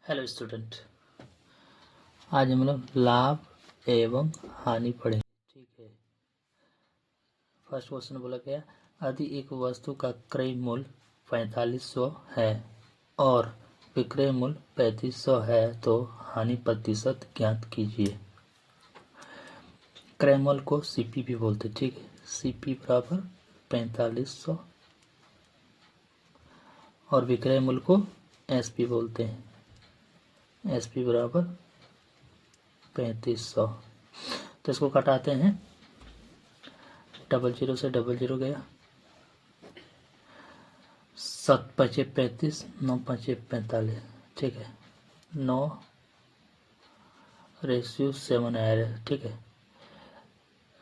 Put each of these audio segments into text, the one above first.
Hello student, आज हम लोग लाभ एवं हानि पढ़ेंगे। ठीक है। फर्स्ट क्वेश्चन बोला गया, यदि एक वस्तु का क्रय मूल्य 4500 है और विक्रय मूल्य 3500 है तो हानि प्रतिशत ज्ञात कीजिए। क्रय मूल्य को सीपी भी बोलते। ठीक है। सीपी बराबर 4500 और विक्रय मूल्य को एसपी बोलते हैं। एसपी बराबर 3500। तो इसको घटाते हैं, 00 से 00 गया, 7 पचे 35, 9 पचे 45। ठीक है। 9:7 आया। ठीक है।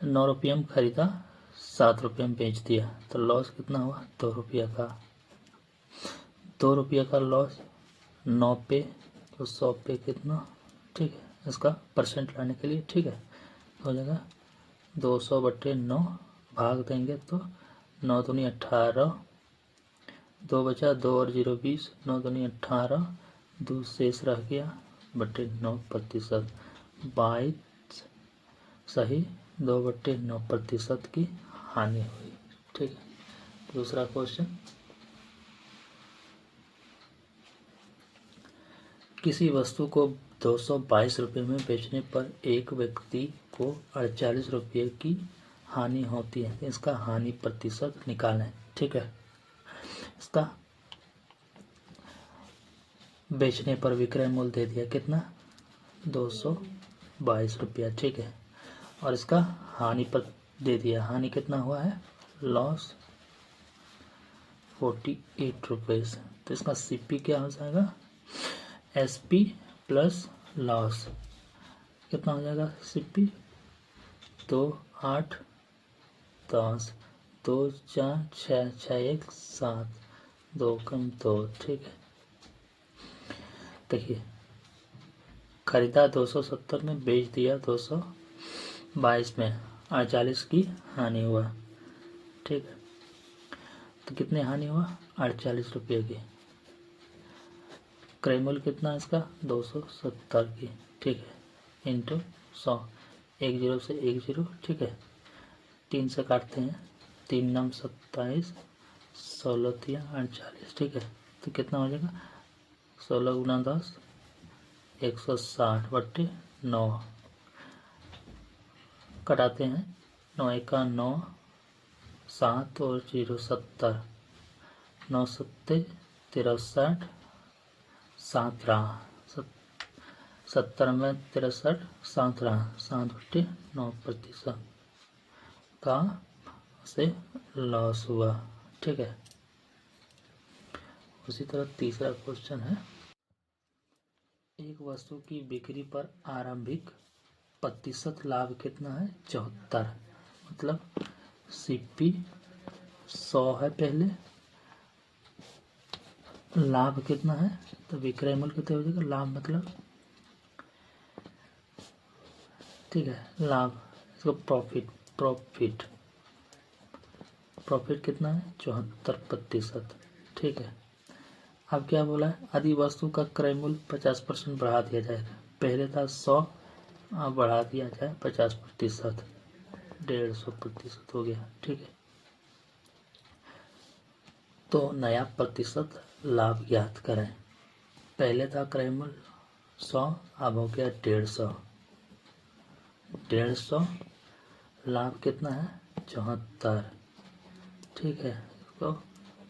9 रुपये में खरीदा, 7 रुपये में बेच दिया, तो लॉस कितना हुआ? 2 रुपया का। 2 रुपया का लॉस 9 पे, तो 100 पे कितना? ठीक है। इसका परसेंट लाने के लिए ठीक है हो जाएगा 200/9, भाग देंगे तो 9 दूनी 18, 2 बचा, 2 और 0 20, 9 दूनी 18, 2 शेष रह गया /9%। 22 सही 2/9% की हानि हुई। ठीक है। दूसरा क्वेश्चन, किसी वस्तु को 222 रुपये में बेचने पर एक व्यक्ति को 48 रुपये की हानि होती है। इसका हानि प्रतिशत निकालें। ठीक है। इसका बेचने पर विक्रय मूल्य दे दिया कितना? 222 रुपया। ठीक है। और इसका हानि पर दे दिया, हानि कितना हुआ है? Loss 48 rupees. तो इसका सीपी क्या हो जाएगा? एसपी प्लस लॉस कितना हो जाएगा? सीपी 2 8 10, 2 4 6 6 1 7, 2 कम 2। ठीक है। देखिए, खरीदा 270 में, बेच दिया 222 में, 48 की हानि हुआ। ठीक है। तो कितने हानि हुआ? 48 रुपये की। क्रय मूल्य कितना इसका? 270 की। ठीक है। इंटू 100, 10 से 10। ठीक है। 3 से काटते हैं, 3 9 27, 16 3 48। ठीक है। तो कितना हो जाएगा? 16 गुना 10, 160/9। कटाते हैं, 9 1 9, 7 और 0 70, 9 7 63, 7 रहा, 70 में 63, 7 रहा, 7/9% का से लॉस हुआ। ठीक है। उसी तरह तीसरा क्वेश्चन है, एक वस्तु की बिक्री पर आरंभिक प्रतिशत लाभ कितना है? 74। मतलब सीपी 100 है पहले, लाभ कितना है? तो विक्रय मूल्य कितने हो जाएगा? लाभ मतलब ठीक है, लाभ, इसको प्रॉफिट कितना है? 74%। ठीक है। अब क्या बोला है? यदि वस्तु का क्रय मूल्य 50% बढ़ा दिया जाएगा। पहले था 100, अब बढ़ा दिया जाए 50%, 150% हो गया। ठीक है। तो नया प्रतिशत लाभ ज्ञात करें। पहले था क्रय मूल्य 100, अब हो गया 150। 150, लाभ कितना है? 74। ठीक है। इसको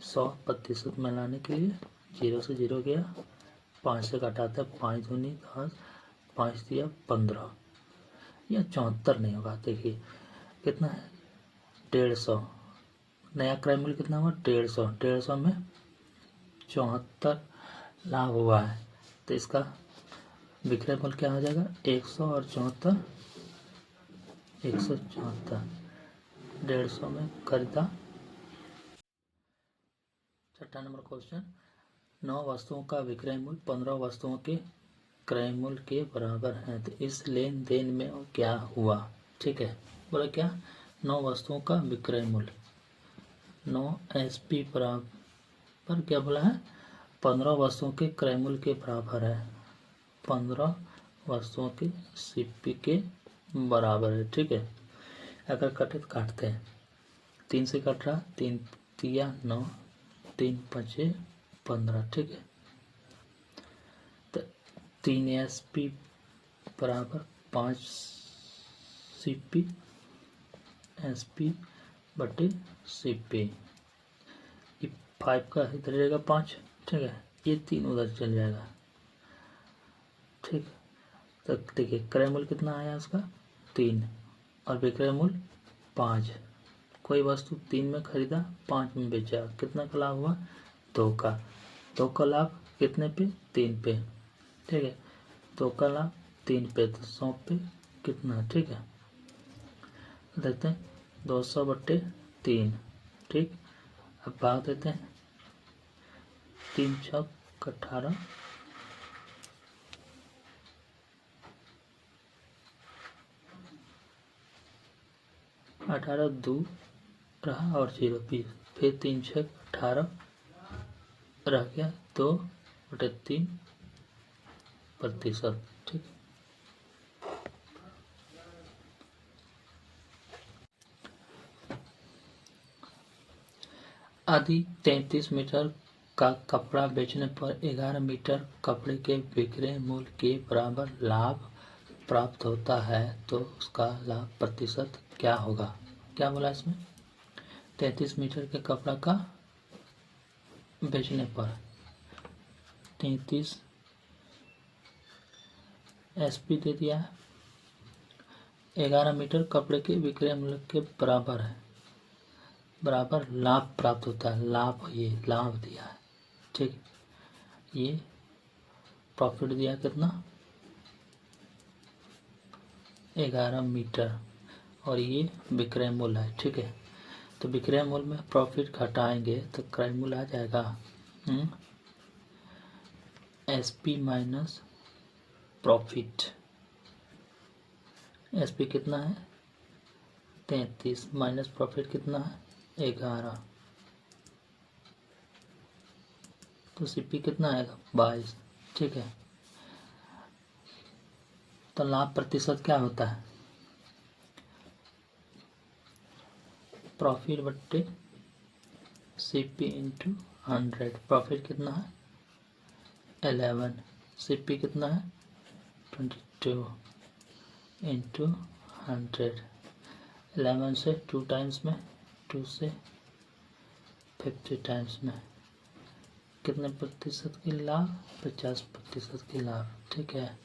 100% में लाने के लिए 0 से 0 गया, 5 से घटाते 5 दूनी 10, 5 दिया 15, या 74 नहीं होगा। देखिए कितना है? 150। नया क्रय मूल्य कितना हुआ? 150। 150 में 74 लाभ हुआ है, तो इसका विक्रय मूल्य क्या हो जाएगा? 100 और 74, 174। 150 में खरीदा। छठा नंबर क्वेश्चन, 9 वस्तुओं का विक्रय मूल्य 15 वस्तुओं के क्रय मूल्य के बराबर है, तो इस लेन देन में क्या हुआ? ठीक है। बोला क्या? 9 वस्तुओं का विक्रय मूल्य, 9 SP बराबर क्या बोला है? 15 वस्तुओं के क्रय मूल्य के बराबर है। 15 वस्तुओं की सीपी के बराबर है। ठीक है, अगर कटे तो काटते हैं। 3 से कट रहा, 3 तिया 9, 3 5 15। ठीक है, तो 3 SP बराबर 5 CP SP बटे CP। ये 5 का इधर रहेगा 5। ठीक है, ये 3 उधर चल जाएगा। ठीक, तो देखिए क्रय मूल्य कितना आया इसका 3 और विक्रय मूल्य 5। कोई वस्तु 3 में खरीदा, 5 में बेचा, कितना का लाभ हुआ 2 का। 2 का लाभ कितने पे 3 पे। ठीक है, 2 का लाभ 3 पे, तो 100 पे कितना। ठीक है, देखते हैं 200 बट्टे 3। ठीक, अब भाग देते हैं 3 चौक 18, 18 2 रहा और 0 20, फिर 3 6 18 रह गया 2/3%। ठीक, आदि 33 मीटर का कपड़ा बेचने पर 11 मीटर कपड़े के विक्रय मूल्य के बराबर लाभ प्राप्त होता है, तो उसका लाभ प्रतिशत क्या होगा। क्या बोला इसमें, 33 मीटर के कपड़ा का बेचने पर 33 SP दे दिया है, 11 मीटर कपड़े के विक्रय मूल्य के बराबर है, बराबर लाभ प्राप्त होता है। लाभ, ये लाभ दिया है। ठीक, ये प्रॉफिट दिया कितना 11 मीटर और ये विक्रय मूल्य है। ठीक है, तो विक्रय मूल्य में प्रॉफिट घटाएंगे तो क्रय मूल्य आ जाएगा SP माइनस प्रॉफिट। SP कितना है 33 माइनस प्रॉफिट कितना है 11, तो CP कितना आएगा 22। ठीक है, तो लाभ प्रतिशत क्या होता है, प्रॉफिट बट्टे CP इंटू 100। प्रॉफिट कितना है 11, CP कितना है 22 इंटू 100। 11 से 2 टाइम्स में, 2 से 50 टाइम्स में, कितने प्रतिशत की लाभ 50% की लाभ। ठीक है,